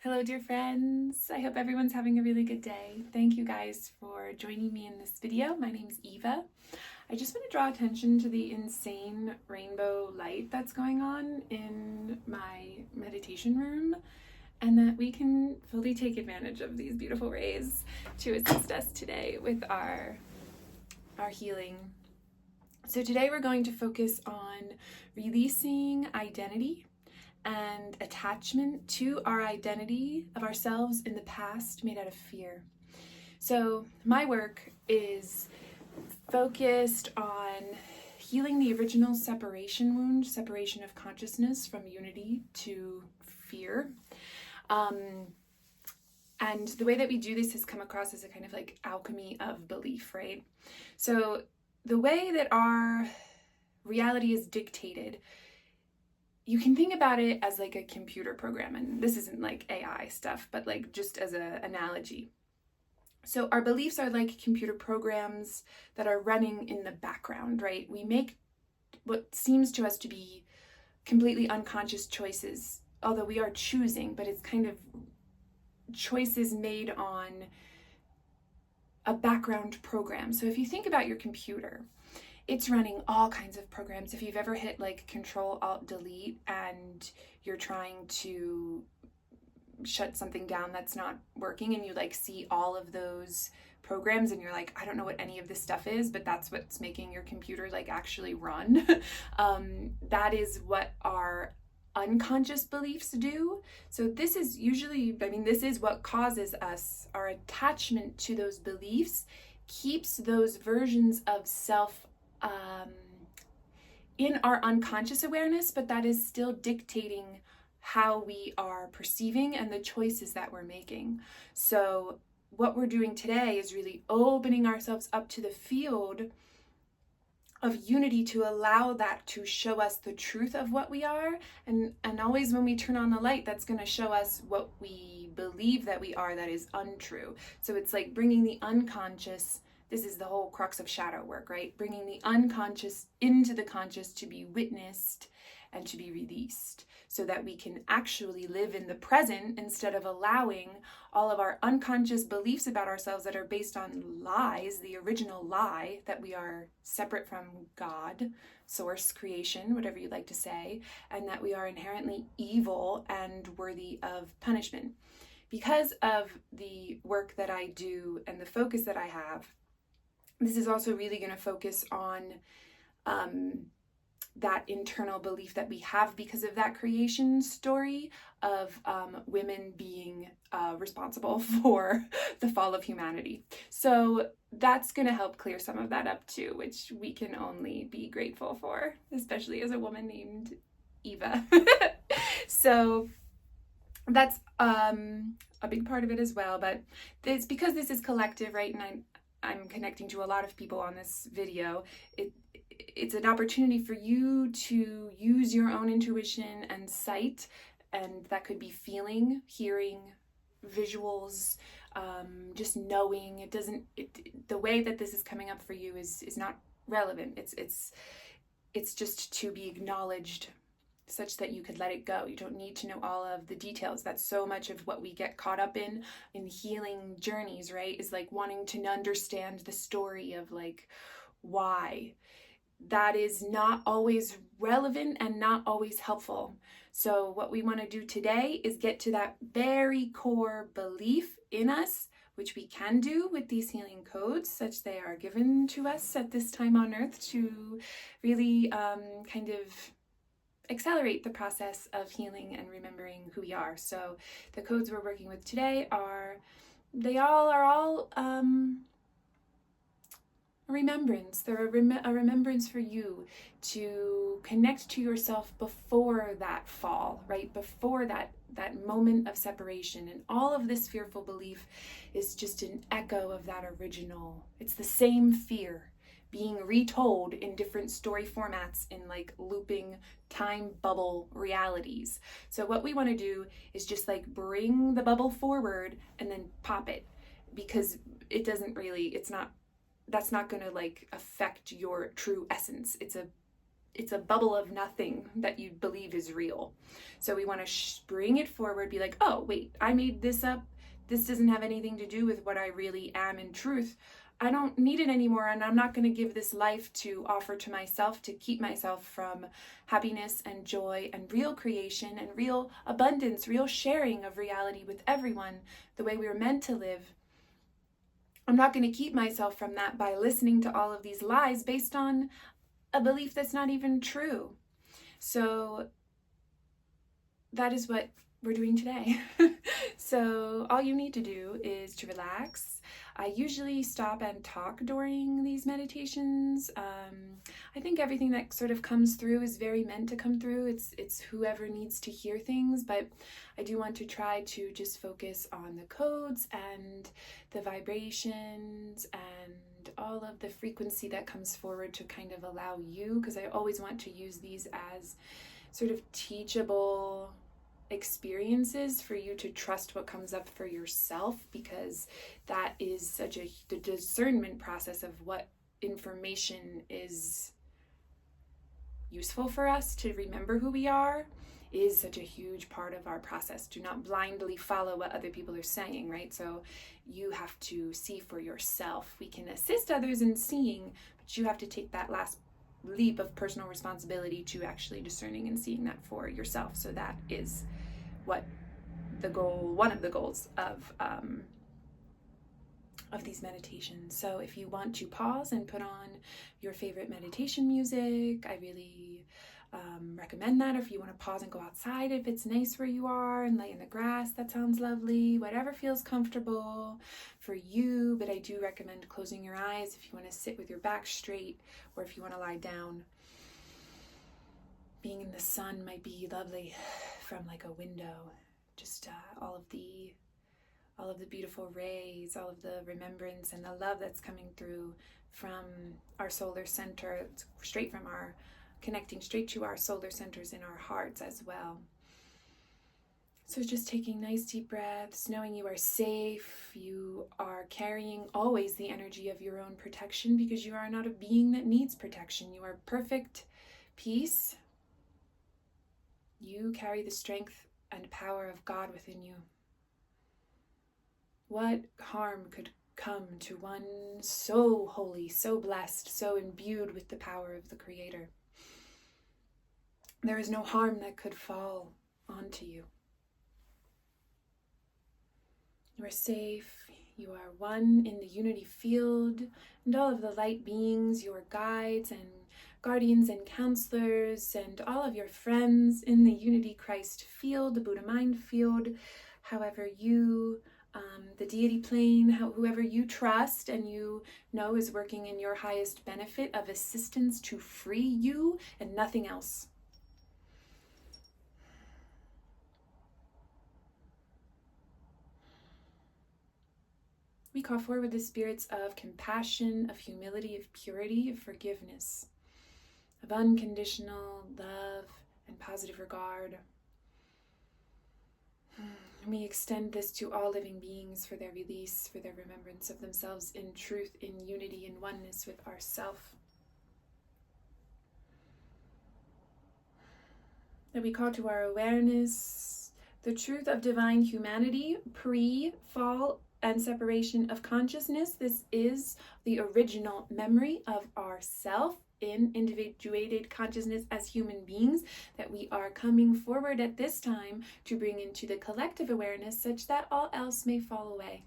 Hello, dear friends. I hope everyone's having a really good day. Thank you guys for joining me in this video. My name's Eva. I just want to draw attention to the insane rainbow light that's going on in my meditation room, and that we can fully take advantage of these beautiful rays to assist us today with our healing. So today we're going to focus on releasing identity and attachment to our identity of ourselves in the past made out of fear. So my work is focused on healing the original separation wound, separation of consciousness from unity to fear. And the way that we do this has come across as a kind of like alchemy of belief, right? So the way that our reality is dictated, you can think about it as like a computer program, and this isn't like AI stuff, but like just as an analogy. So our beliefs are like computer programs that are running in the background, right? We make what seems to us to be completely unconscious choices, although we are choosing, but it's kind of choices made on a background program. So if you think about your computer, it's running all kinds of programs. If you've ever hit like Control-Alt-Delete and you're trying to shut something down that's not working, and you like see all of those programs and you're like, I don't know what any of this stuff is, but that's what's making your computer like actually run. That is what our unconscious beliefs do. So this is usually, this is what causes us, our attachment to those beliefs keeps those versions of self in our unconscious awareness, but that is still dictating how we are perceiving and the choices that we're making. So what we're doing today is really opening ourselves up to the field of unity to allow that to show us the truth of what we are. And always when we turn on the light, that's going to show us what we believe that we are that is untrue. So it's like bringing the unconscious. This is the whole crux of shadow work, right? Bringing the unconscious into the conscious to be witnessed and to be released, so that we can actually live in the present instead of allowing all of our unconscious beliefs about ourselves that are based on lies, the original lie that we are separate from God, source, creation, whatever you like to say, and that we are inherently evil and worthy of punishment. Because of the work that I do and the focus that I have, this is also really going to focus on that internal belief that we have because of that creation story of women being responsible for the fall of humanity. So that's going to help clear some of that up too, which we can only be grateful for, especially as a woman named Eva. So that's a big part of it as well, but it's because this is collective, right? And I'm connecting to a lot of people on this video. It's an opportunity for you to use your own intuition and sight, and that could be feeling, hearing, visuals, just knowing. The way that this is coming up for you is not relevant. It's just to be acknowledged, such that you could let it go. You don't need to know all of the details. That's so much of what we get caught up in healing journeys, right? Is like wanting to understand the story of like why. That is not always relevant and not always helpful. So what we want to do today is get to that very core belief in us, which we can do with these healing codes, such they are given to us at this time on earth to really kind of accelerate the process of healing and remembering who we are. So the codes we're working with today are all a remembrance. They're a remembrance for you to connect to yourself before that fall, right? Before that moment of separation. And all of this fearful belief is just an echo of that original. It's the same fear being retold in different story formats in like looping time bubble realities. So what we want to do is just like bring the bubble forward and then pop it, because that's not going to like affect your true essence. It's a it's a bubble of nothing that you believe is real. So we want to bring it forward, be like, oh, wait, I made this up. This doesn't have anything to do with what I really am in truth. I don't need it anymore, and I'm not going to give this life to offer to myself to keep myself from happiness and joy and real creation and real abundance, real sharing of reality with everyone, the way we were meant to live. I'm not going to keep myself from that by listening to all of these lies based on a belief that's not even true. So that is what we're doing today. So all you need to do is to relax. I usually stop and talk during these meditations. I think everything that sort of comes through is very meant to come through. It's whoever needs to hear things, but I do want to try to just focus on the codes and the vibrations and all of the frequency that comes forward to kind of allow you, because I always want to use these as sort of teachable experiences for you to trust what comes up for yourself, because that is such the discernment process of what information is useful for us to remember who we are is such a huge part of our process. Do not blindly follow what other people are saying, right? So you have to see for yourself. We can assist others in seeing, but you have to take that last leap of personal responsibility to actually discerning and seeing that for yourself. So that is what one of the goals of these meditations. So if you want to pause and put on your favorite meditation music, I really recommend that. Or if you want to pause and go outside, if it's nice where you are, and lay in the grass, that sounds lovely. Whatever feels comfortable for you, but I do recommend closing your eyes if you want to sit with your back straight, or if you want to lie down. Being in the sun might be lovely from like a window. Just all of the beautiful rays, all of the remembrance and the love that's coming through from our solar center, connecting straight to our solar centers in our hearts as well. So just taking nice deep breaths, knowing you are safe, you are carrying always the energy of your own protection, because you are not a being that needs protection. You are perfect peace. You carry the strength and power of God within you. What harm could come to one so holy, so blessed, so imbued with the power of the Creator? There is no harm that could fall onto you. You are safe. You are one in the unity field, and all of the light beings, your guides and guardians and counselors, and all of your friends in the unity Christ field, the Buddha mind field, however you, the deity plane, whoever you trust and you know is working in your highest benefit of assistance to free you and nothing else. We call forward the spirits of compassion, of humility, of purity, of forgiveness, of unconditional love and positive regard. We extend this to all living beings for their release, for their remembrance of themselves in truth, in unity, in oneness with ourself. And we call to our awareness the truth of divine humanity pre-fall and separation of consciousness. This is the original memory of ourself in individuated consciousness as human beings that we are coming forward at this time to bring into the collective awareness such that all else may fall away.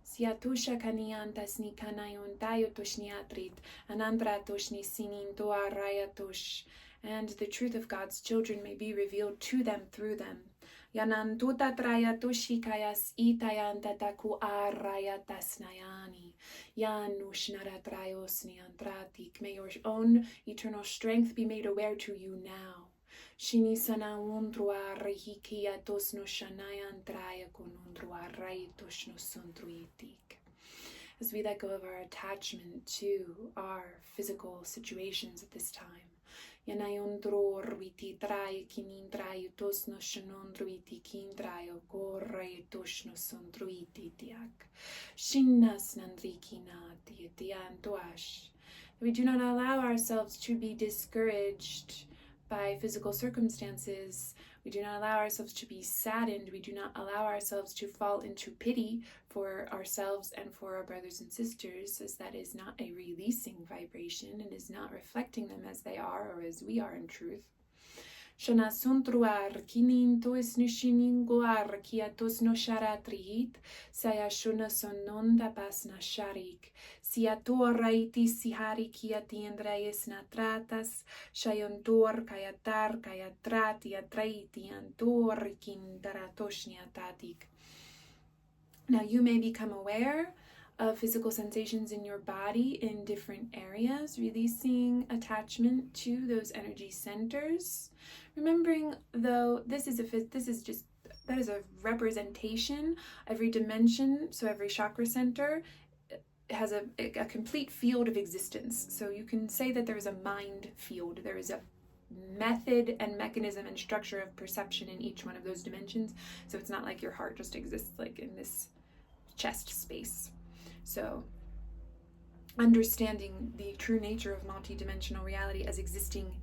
Siatusha kaniantas ni kanayon tayo toshniatrit, anandra toshni sinin toa rayatosh, and the truth of God's children may be revealed to them through them. Yanantuta trayatoshi kayas itayanta taku arayatas nayani. Yanushnaratryos niantratik. May your own eternal strength be made aware to you now. Shinisana undrua rehikia tosno shanayan traya konundrua raitosno sundruitik. As we let go of our attachment to our physical situations at this time. Yanayondror viti trai kinin trai tosno shanondruiti kin traio gorre tosno sondruiti tiak. Shinnas nandrikinati etiantoash. We do not allow ourselves to be discouraged by physical circumstances. We do not allow ourselves to be saddened. We do not allow ourselves to fall into pity for ourselves and for our brothers and sisters, as that is not a releasing vibration and is not reflecting them as they are or as we are in truth. Shana suntruar kinin tois nushinin goar kia tos no sharatrihit saya shuna sononda pasna sharik sia toraiti sihari kia tiendraes natratas shayontor kayatar kayatrati atraiti antor kin daratoshnia tatik. Now you may become aware of physical sensations in your body in different areas, releasing attachment to those energy centers. Remembering, though, that is a representation. Every dimension, so every chakra center has a complete field of existence. So you can say that there is a mind field. There is a method and mechanism and structure of perception in each one of those dimensions. So it's not like your heart just exists like in this chest space. So understanding the true nature of multidimensional reality as existing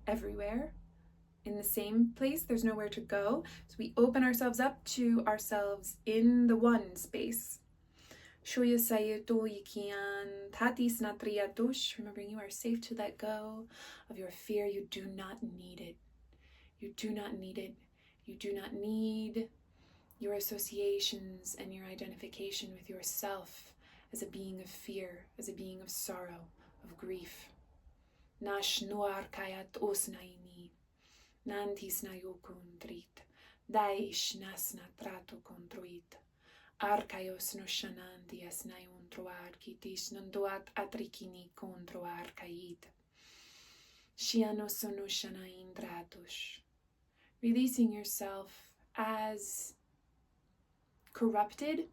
everywhere in the same place, there's nowhere to go. So we open ourselves up to ourselves in the one space. Remembering you are safe to let go of your fear. You do not need it. You do not need it. You do not need your associations and your identification with yourself as a being of fear, as a being of sorrow, of grief. Nash noar kayat osnaini, nantis nayokundrit, daish nasna trato contruit, archaios no shanandias nayon troar kitis nondoat atrikini contro archait. Shiano sono shanain dratos. Releasing yourself as corrupted.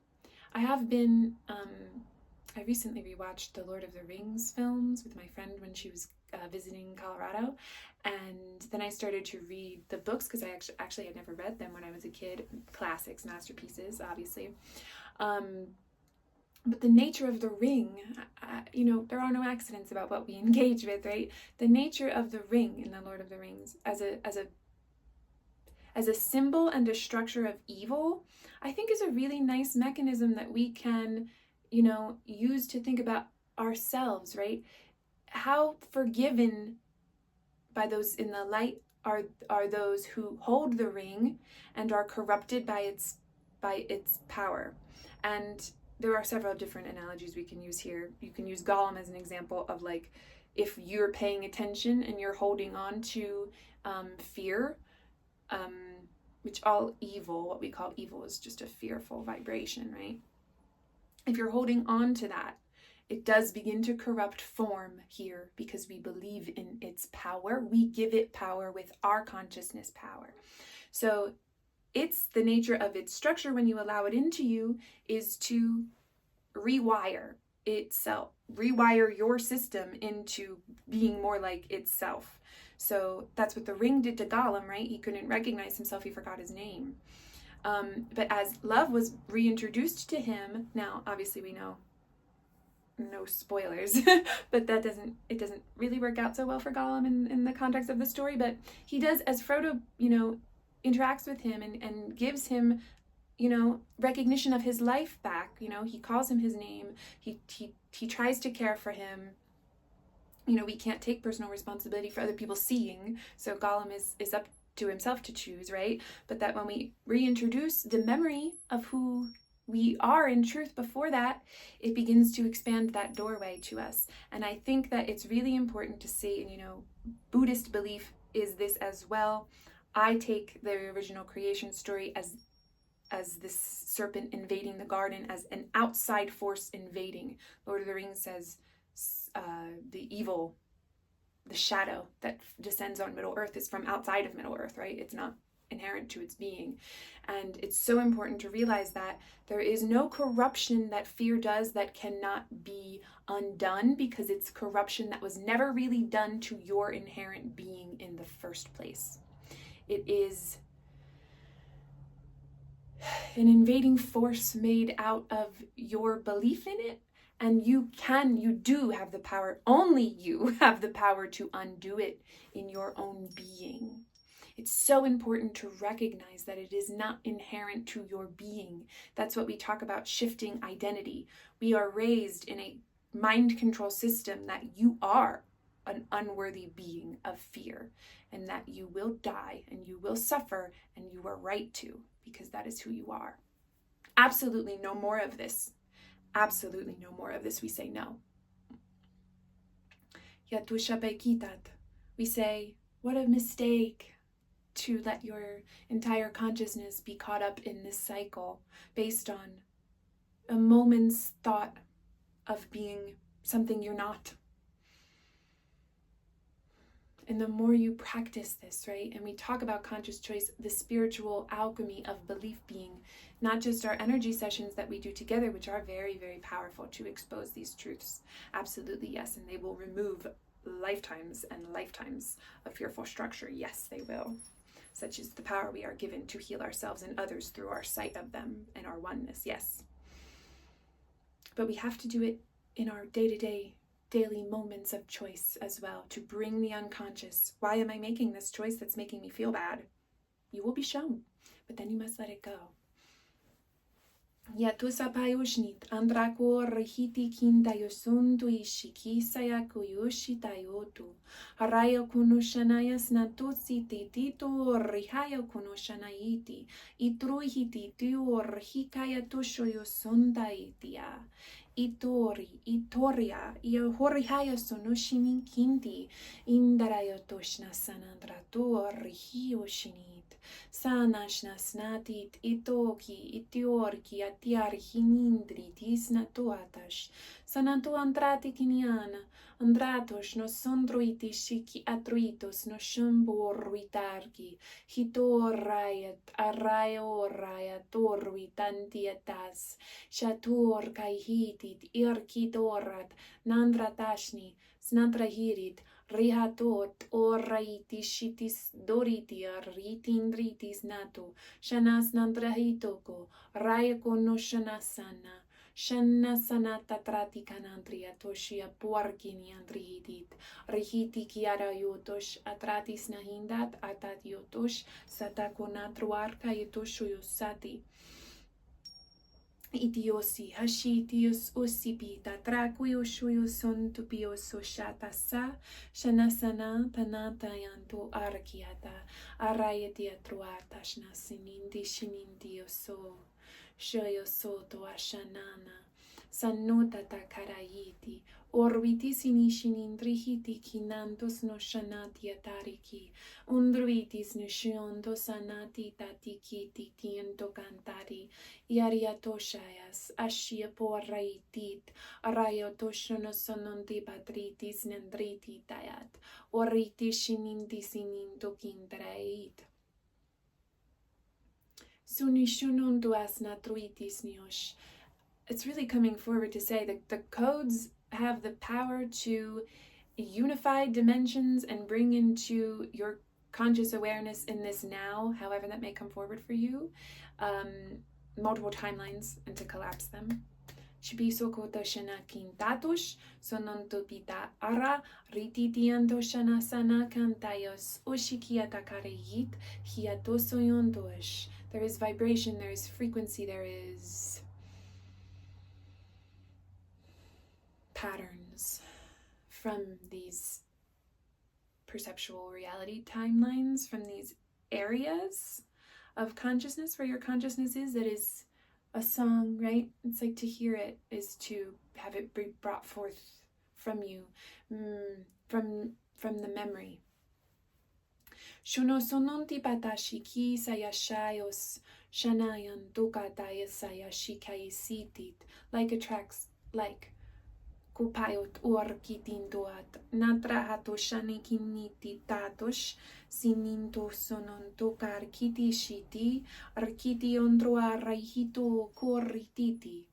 I have been, I recently rewatched the Lord of the Rings films with my friend when she was visiting Colorado, and then I started to read the books because I actually had never read them when I was a kid. Classics, masterpieces, obviously. But the nature of the ring, there are no accidents about what we engage with, right? The nature of the ring in the Lord of the Rings as a symbol and a structure of evil, I think is a really nice mechanism that we can, use to think about ourselves, right? How forgiven by those in the light are those who hold the ring and are corrupted by its power. And there are several different analogies we can use here. You can use Gollum as an example of like, if you're paying attention and you're holding on to fear, which all evil, what we call evil, is just a fearful vibration, right? If you're holding on to that, it does begin to corrupt form here because we believe in its power. We give it power with our consciousness power. So it's the nature of its structure when you allow it into you is to rewire itself, rewire your system into being more like itself. So that's what the ring did to Gollum, right? He couldn't recognize himself. He forgot his name. But as love was reintroduced to him, now obviously we know, no spoilers, but it doesn't really work out so well for Gollum in the context of the story. But he does, as Frodo, interacts with him and gives him, recognition of his life back. He calls him his name. He tries to care for him. We can't take personal responsibility for other people seeing. So Gollum is up to himself to choose, right? But that when we reintroduce the memory of who we are in truth before that, it begins to expand that doorway to us. And I think that it's really important to see, and Buddhist belief is this as well. I take the original creation story as this serpent invading the garden as an outside force invading. Lord of the Rings says the evil, the shadow that descends on Middle Earth is from outside of Middle Earth, right? It's not inherent to its being. And it's so important to realize that there is no corruption that fear does that cannot be undone, because it's corruption that was never really done to your inherent being in the first place. It is an invading force made out of your belief in it And you do have the power, only you have the power to undo it in your own being. It's so important to recognize that it is not inherent to your being. That's what we talk about, shifting identity. We are raised in a mind control system that you are an unworthy being of fear, and that you will die and you will suffer, and you are right to, because that is who you are. Absolutely no more of this. Absolutely no more of this. We say no. We say, what a mistake to let your entire consciousness be caught up in this cycle based on a moment's thought of being something you're not. And the more you practice this, right, and we talk about conscious choice, the spiritual alchemy of belief being, not just our energy sessions that we do together, which are very, very powerful to expose these truths. Absolutely, yes, and they will remove lifetimes and lifetimes of fearful structure. Yes, they will. Such is the power we are given to heal ourselves and others through our sight of them and our oneness, yes. But we have to do it in our day-to-day, daily moments of choice as well, to bring the unconscious. Why am I making this choice that's making me feel bad? You will be shown, but then you must let it go. Yatusapayushnit andrako rihiti kindayosuntu ishikisaya kuyushitayotu. Harayo kunushanayas natusi titito rihayo kunushanaiti. Itruhiti tu rihikaya tushoyosundaitia. Itoria, horihayo sonushini kinti. Indarayo toshna sanandratu rihiyoshinit. Sanashna snatit itoki itiorki atiarhinindritis natuatash. Sanatu andrati kiniana. Andratos no sondruiti shiki atruitos no shumboruitarki. Hitorayat arayorayat torruitantietas. Shatur kaihitit irkidorat nandratashni snadrahirit. Rihatot oraiti shitis doritia ritindritis nato shanas nandrahitoko rayako no shanasana shanasana tatrati kanandria toshia porkini andrihitit rihiti kiarayotosh atratis nahindat atatiotosh satakonatruarka yetoshuyosati. Itiosi hashitius usipita trakuyoshuyus ontupios oshatasa shanasana tanatayanto arkiata arayetiatruata shnasinindi shinindioso shoyosoto ashanana sanota takarayiti orbitis inishinindrihiti kinantos no shanati atariki undruitis nishionto sanati tatikiti tiento cantari iariatoshayas ashia porraitit arayotoshono sononti patritis nendriti tayat oriti shinindi sininto kintrait sunishununtu asnatruitis niosh. It's really coming forward to say that the codes have the power to unify dimensions and bring into your conscious awareness in this now, however that may come forward for you, multiple timelines, and to collapse them. Shibisokota shana kintatos, sonontopita ara, rititianto shana sana kantayos, oshikiatakareit, hiatosoyontosh. There is vibration, there is frequency, there is patterns from these perceptual reality timelines, from these areas of consciousness where your consciousness is, that is a song, right? It's like to hear it is to have it be brought forth from you, from the memory. Shuno sononti patashiki sayashayos shanayan dukataya sayashikaisitit, like attracts like. Kupayot orkitindoat natrahato shanikiniti tatos sininto sononto karkiti shiti arkiti ondroa raihito korrititi.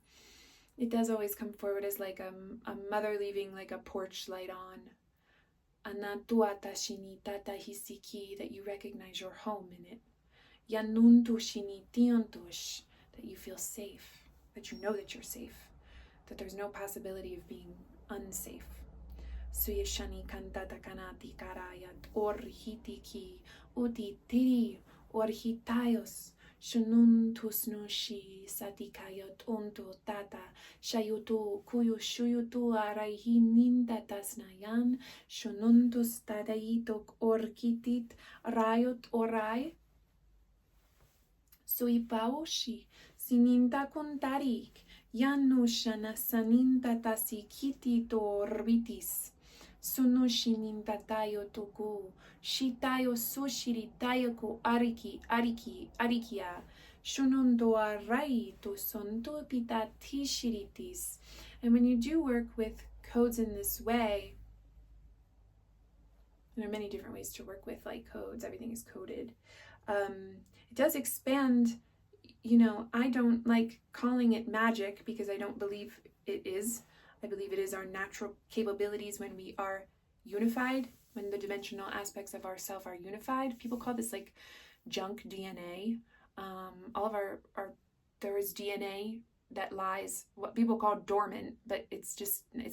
It does always come forward as like a mother leaving like a porch light on. Anatuata shinitata hisiki, that you recognize your home in it. Yanunto shinitiantosh, that you feel safe, that you know that you're safe. that there's no possibility of being unsafe. Suyashani kantata kanati karayat orhitiki uditiri orhitayos shunun tusnushi satikayot unto tata shayutu kuyu shuyutu araihi nindatasnayan shununtus tadaitok orkitit rayot orai suipaoshi sininta kuntarik yanushana saninta tasikiti torbitis Sunushinin toku, shitayo sushiritayo arikia, shunundo arai to sonto pitatishiritis. And when you do work with codes in this way, there are many different ways to work with like codes, everything is coded. It does expand, I don't like calling it magic because I don't believe it is. I believe it is our natural capabilities when we are unified, when the dimensional aspects of ourself are unified. People call this like junk DNA. All of there is DNA that lies, what people call dormant, but it's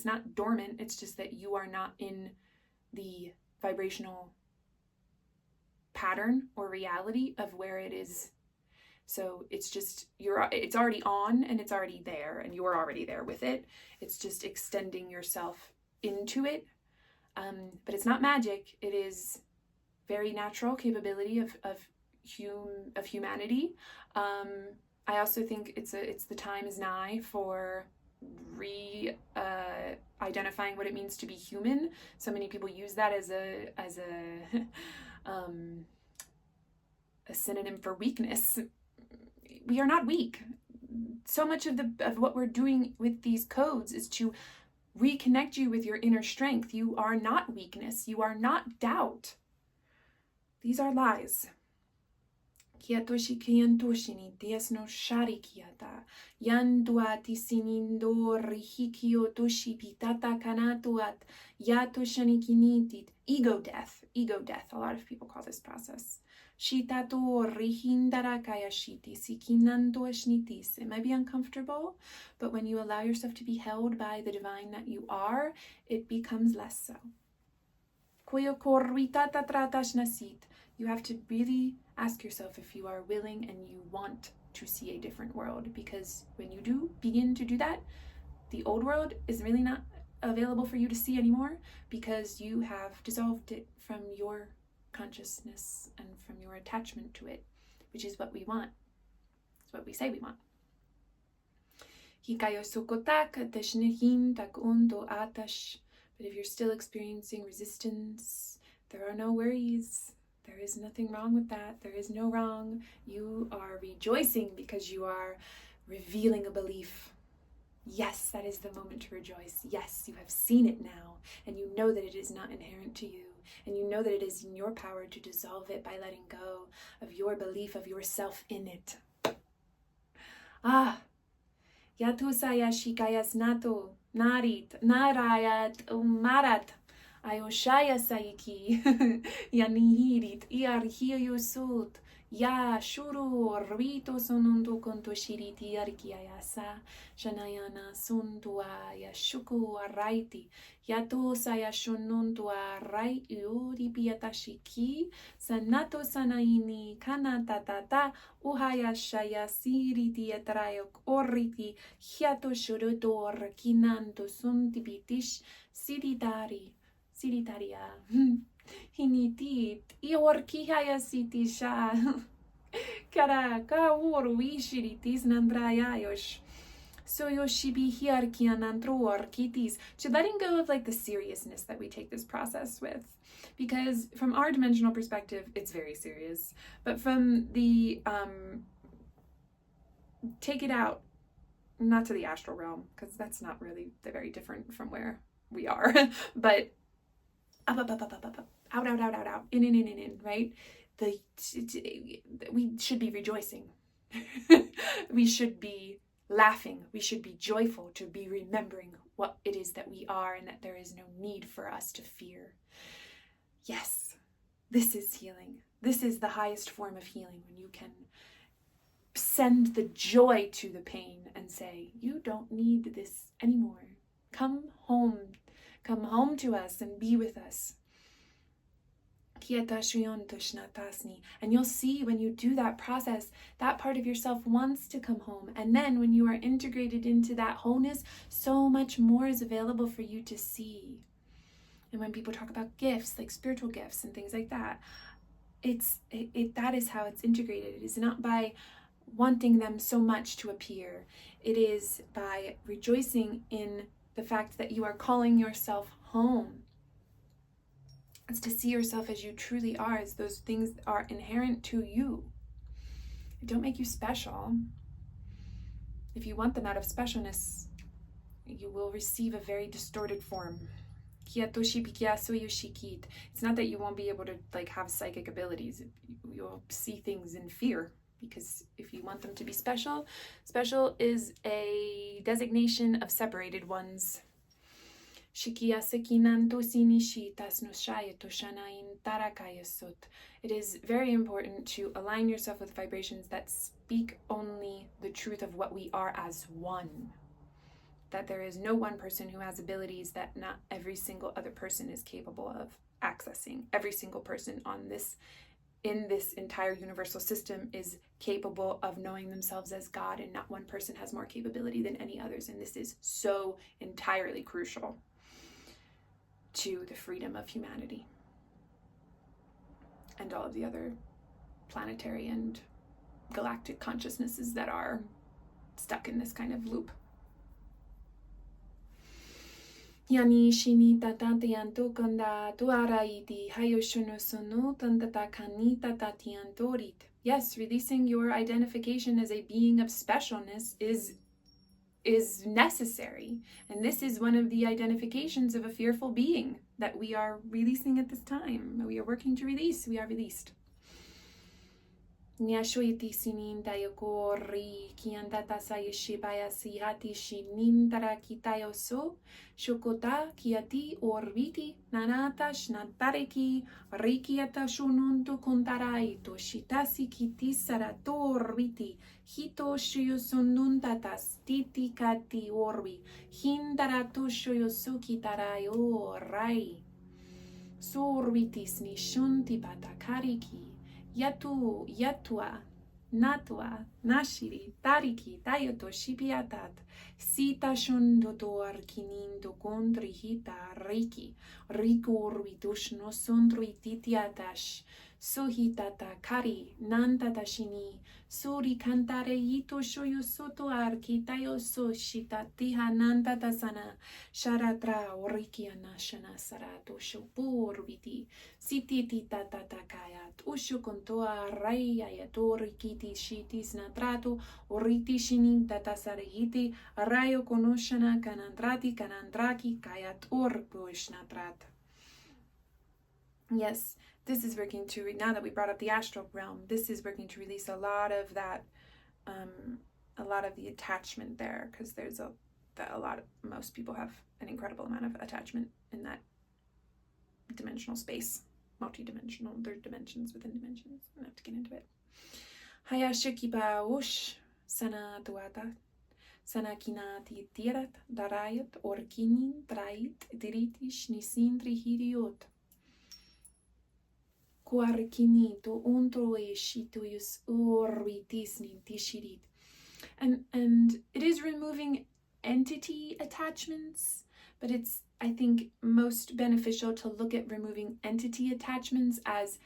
not dormant. It's just that you are not in the vibrational pattern or reality of where it is. So it's just, it's already on and it's already there and you're already there with it. It's just extending yourself into it. But it's not magic. It is very natural capability of humanity. I also think it's the time is nigh for identifying what it means to be human. So many people use that as a synonym for weakness. We are not weak. So much of what we're doing with these codes is to reconnect you with your inner strength. You are not weakness. You are not doubt. These are lies. Kiatoshi kiantoshini tiasno shari kiata. Yanduati sinindo rihikio toshi pitata kanatuat yato shanikinitit. Ego death. Ego death. A lot of people call this process. Shitato rihindarakayashiti sikinantoashnitis. It might be uncomfortable, but when you allow yourself to be held by the divine that you are, it becomes less so. You have to really ask yourself if you are willing and you want to see a different world, because when you do begin to do that, the old world is really not available for you to see anymore because you have dissolved it from your consciousness and from your attachment to it, which is what we want. It's what we say we want. But if you're still experiencing resistance, there are no worries. There is nothing wrong with that. There is no wrong. You are rejoicing because you are revealing a belief. Yes, that is the moment to rejoice. Yes, you have seen it now, and you know that it is not inherent to you. And you know that it is in your power to dissolve it by letting go of your belief of yourself in it. Yatusaya shikayas nato, narit, narayat, umarat, ayoshaya saiki, yanihirit, iarhiyusut, ya shuru orvito sonundu konto shiriti arkiayasa, shanayana suntua yashuku araiti, yato saya shununtua rai uri piatashiki, sanato sanaini kanatatata, uhayashaya siriti etrayok orriti, hiato shurutor kinanto suntipitish, siritaria. Hinitit, iorkihaya sitisha, karaka oru ishiritis nandrayayosh, soyoshibi hiarkianantro orkitis, to letting go of like the seriousness that we take this process with. Because from our dimensional perspective, it's very serious. But from the, take it out, not to the astral realm, because that's not really very different from where we are, but up, out, in, right? We should be rejoicing. We should be laughing. We should be joyful to be remembering what it is that we are and that there is no need for us to fear. Yes, this is healing. This is the highest form of healing, when you can send the joy to the pain and say, you don't need this anymore. Come home. Come home to us and be with us. And you'll see when you do that process, that part of yourself wants to come home. And then when you are integrated into that wholeness, so much more is available for you to see. And when people talk about gifts, like spiritual gifts and things like that, that is how it's integrated. It is not by wanting them so much to appear. It is by rejoicing in the fact that you are calling yourself home. It's to see yourself as you truly are, as those things are inherent to you. They don't make you special. If you want them out of specialness, you will receive a very distorted form. It's not that you won't be able to have psychic abilities. You'll see things in fear, because if you want them to be special, special is a designation of separated ones. It is very important to align yourself with vibrations that speak only the truth of what we are as one. That there is no one person who has abilities that not every single other person is capable of accessing. Every single person in this entire universal system is capable of knowing themselves as God, and not one person has more capability than any others. And this is so entirely crucial to the freedom of humanity and all of the other planetary and galactic consciousnesses that are stuck in this kind of loop. Yani shini tatantianto kanda tuaraiti hayoshonosono tantatakani tatatiantorit. Yes, releasing your identification as a being of specialness is necessary. And this is one of the identifications of a fearful being that we are releasing at this time. We are working to release. We are released. Nyashoiti sinin tayokori kiantata sayeshibaya sihati shinin tarakitayo so shokota kiati orbiti nanata shnatareki rikiata shununto kontarai to shitasi kiti sarato orbiti hito shiyosunduntatas titi kati orbi hindarato shoyosuki tarayo rai sorbitis ni shunti patakariki yatua, natua, nashiri, tariki, tayoto, shipiatat, sita shundotor kinindo kondrihita riki, rikurvitush no sondruititiatash, suhitata kari, nantatashini, suri cantare ito shoyo soto arkitayo so shitatiha nantatasana, sharatra orikiana shana sarato shopurviti, sititi tatatakayat, usho kontoa raya yatori kiti shitis natrato, oriti shinin tatasarehiti, rayo konoshana kanandraki kayat orposhnatrat. Yes, this is working to, now that we brought up the astral realm, this is working to release a lot of that, a lot of the attachment there, because there's most people have an incredible amount of attachment in that dimensional space, multi-dimensional, there's dimensions within dimensions. I don't have to get into it. Hayashikiba ush sana tuata, sana kinati tirat, darayat, orkinin, trait, diritish, nisindri hiriot. And it is removing entity attachments, but it's, I think, most beneficial to look at removing entity attachments as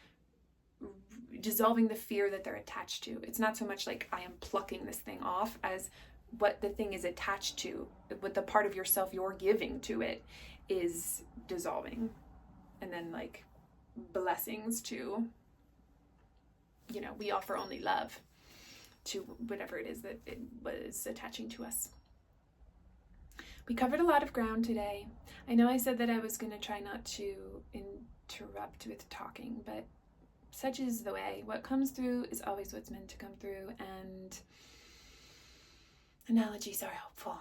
dissolving the fear that they're attached to. It's not so much like I am plucking this thing off as what the thing is attached to, what the part of yourself you're giving to it is dissolving. And then blessings to, we offer only love to whatever it is that it was attaching to us. We covered a lot of ground today. I know I said that I was going to try not to interrupt with talking, but such is the way. What comes through is always what's meant to come through, and analogies are helpful.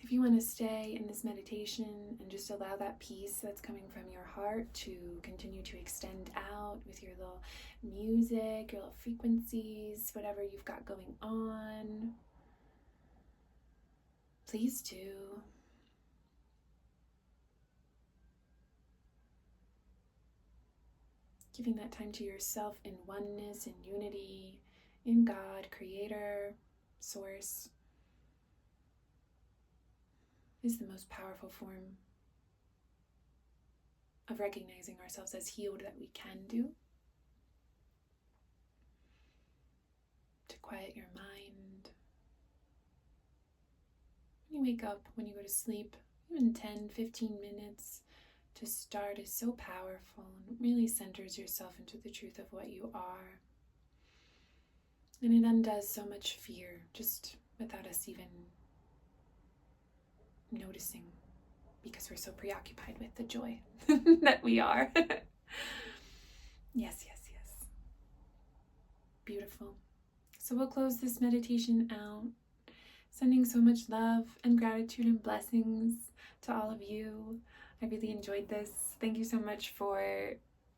If you want to stay in this meditation and just allow that peace that's coming from your heart to continue to extend out with your little music, your little frequencies, whatever you've got going on, please do. Giving that time to yourself in oneness and unity in God, Creator, Source, is the most powerful form of recognizing ourselves as healed that we can do. To quiet your mind. When you wake up, when you go to sleep, even 10, 15 minutes to start is so powerful and really centers yourself into the truth of what you are. And it undoes so much fear just without us even noticing, because we're so preoccupied with the joy that we are. Yes, yes, yes. Beautiful. So we'll close this meditation out, sending so much love and gratitude and blessings to all of you. I really enjoyed this. Thank you so much for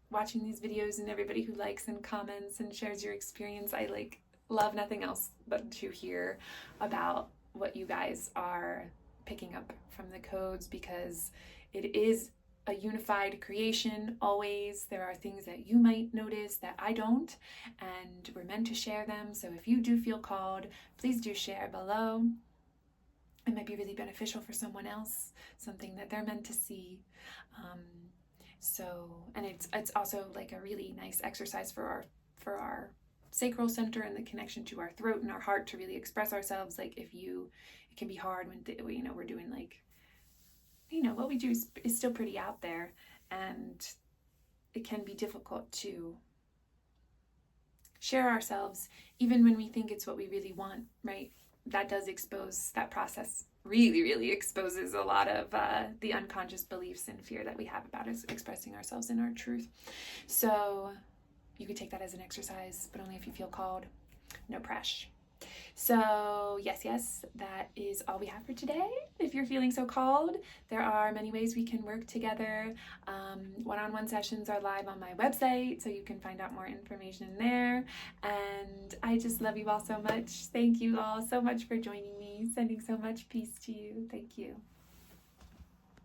watching these videos and everybody who likes and comments and shares your experience. I love nothing else but to hear about what you guys are picking up from the codes, because it is a unified creation always. There are things that you might notice that I don't, and we're meant to share them. So if you do feel called, please do share below. It might be really beneficial for someone else, something that they're meant to see. And it's also like a really nice exercise for our sacral center and the connection to our throat and our heart to really express ourselves. It can be hard when we're doing what we do is still pretty out there, and it can be difficult to share ourselves even when we think it's what we really want, right? That does expose, that process really, really exposes a lot of the unconscious beliefs and fear that we have about us expressing ourselves in our truth. So you could take that as an exercise, but only if you feel called. No pressure. So yes, that is all we have for today. If you're feeling so called, there are many ways we can work together. One-on-one sessions are live on my website, so you can find out more information there. And I just love you all so much. Thank you all so much for joining me. Sending so much peace to you. Thank you.